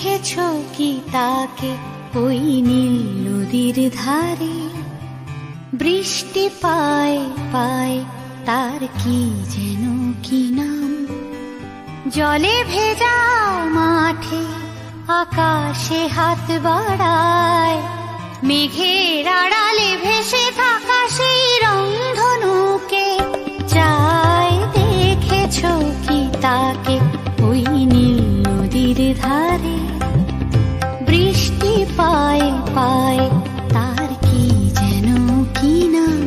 দেখেছো কি তাকে ওই নীল নদীর ধারে? বৃষ্টি পায় পায় তার কি যেন কি নাম। জলে ভেজা মাঠে আকাশে হাত বাড়ায়, মেঘের আড়ালে ভেসে থাকা সেই রংধনুকে চায়। দেখেছো কি তাকে ওই নীল নদীর ধারে? বৃষ্টি পায় পায় তার কি যেন কি নাম।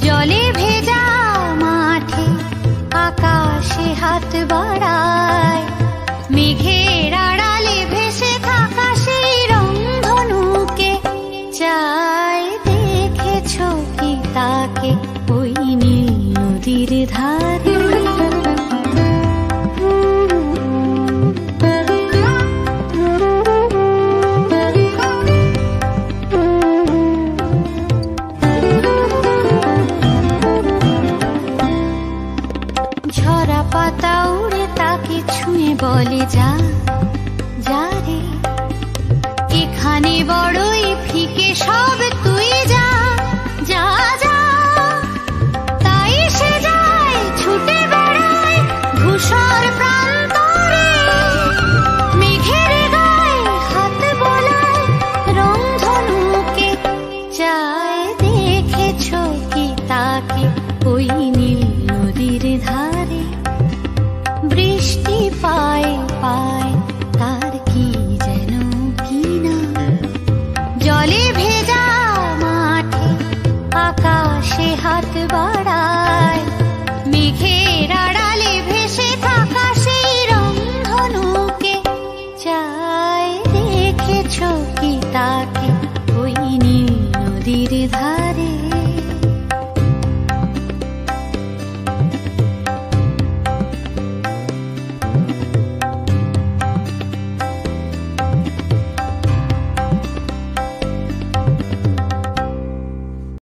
জলে ভেজা মাঠে আকাশে হাত বাড়ায়, মেঘের আড়ালে ভেসে থাকা সেই রংধনুকে চায়। দেখেছো কি তাকে ওই নীল নদীর ধারে? ঝরা পাতা উড়ে তাকে ছুঁয়ে বলে যা যা রে, এখানে বড়ই ফিকে সব, তুই যা যা যা। তাই সে যায় ছুটে বেড়ায় ধূসর প্রান্তরে, মেঘের গায়ে হাত বোলায় রংধনুকে চায়। দেখেছো কি তাকে ওই নীল নদীর ধারে? বৃষ্টি পায় পায় তার কি যেন কি নাম। জলে ভেজা মাঠে আকাশে হাত বাড়ায়, মেঘে